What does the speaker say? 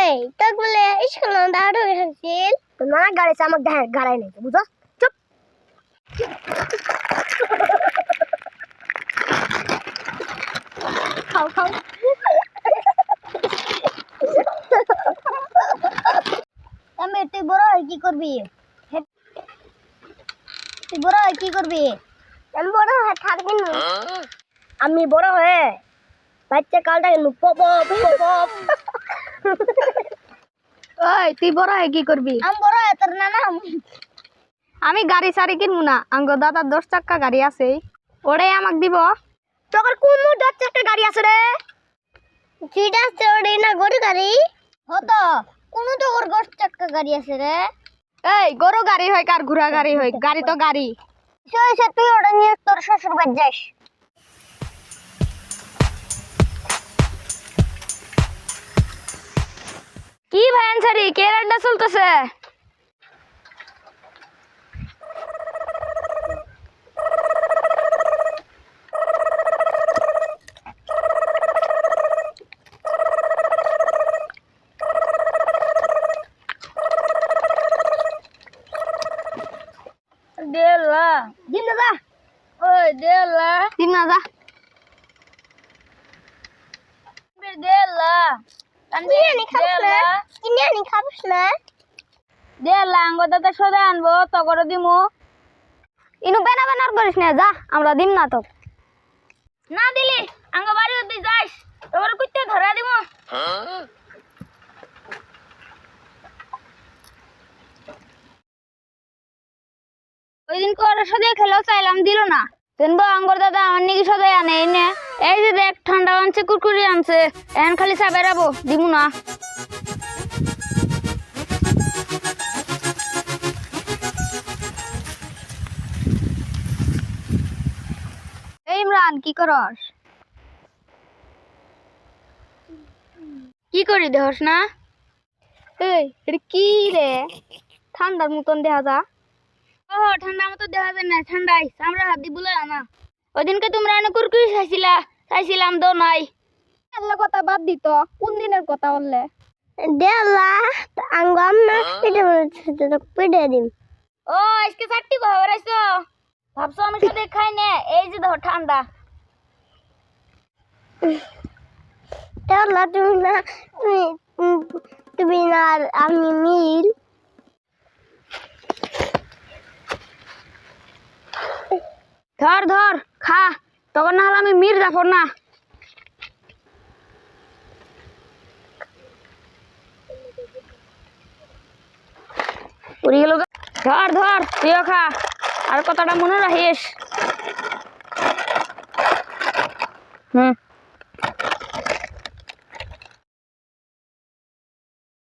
এই তো বলে স্কুল দাঁড় হয়ে গেছিল না গাড়ি চামক দেখায় গাড়াই নাই বুঝো চুপ খাও খাও আমি তুই বড় হয়ে কি করবি তুই বড় হয়ে কি করবি আমি বড় হয়ে থাকবি না আমি বড় হয়ে বাচ্চা কালটা পপ পপ ওই তুই বড় হয়ে কি করবি? আমি বড় হয়ে তোর না আমি গাড়ি সারি কিনবো না, আঙ্গ দাদার 10 চাকা গাড়ি আছে, ওরে আমাকে দিব। তোর কোন 10 চাকা গাড়ি আছে রে? যেটা আছে ওরে না গরু গাড়ি হতো কোন তো ওর 10 চাকা গাড়ি আছে রে? এই গরু গাড়ি হয় কার ঘোড়া গাড়ি হয়, গাড়ি তো গাড়ি। সে তুই ওটা নিয়ে তোর শ্বশুর বাড়ি যাস। কি ভাই আনসারি কে রান্না চলতেছে? দেলা দিন না ওই দেলা দিন না যা দেলা কিনে আনি খাবস না দেলা আঙ্গ দাদা সোজা আনবো তো করে দিমু। ইনু বেনা বেনার করিস না, যা আমরা দিম না তো। না দিলি আঙ্গ বাড়ি তুই যাস তোর কুত্তে ধরা দিব। ওই দিন করে সোজা খেলেও চাইলাম দিল না। তেনবো আঙ্গর দাদা আমার নাকি সোজাই আনে এনে এই যে দেখ ঠান্ডা আনছে কুরকুরি আনছে এখন খালি চা বেড়াবো দিমু না। এই ইমরান কি করস? কি করি দেহস না? এই এটা কি রে ঠান্ডার মতন দেখা যা? ও ঠান্ডা মতো দেখা যায় না, ঠান্ডায় আমরা হাত দি বলে না। ওই দিনকে তোমরা অনেক কুরকুরি চাইছিলাম তো নাই। আল্লাহ কথা বাদ দিত, কোন দিনের কথা বললে? দেলা আঙ্গ আমনা পিঠে দিম। ও আজকে 4টি খবর আইছো, ভাবছো আমি সাথে খাই না? এই যে ধর ঠান্ডা। দেলা তুমি না তুমি না আর আমি মিল ধর ধর খা, তখন না হলে আমি মির জাফর না। উড়ি গেল। ধর ধর তুইও খা, আর কথাটা মনে রাখিস।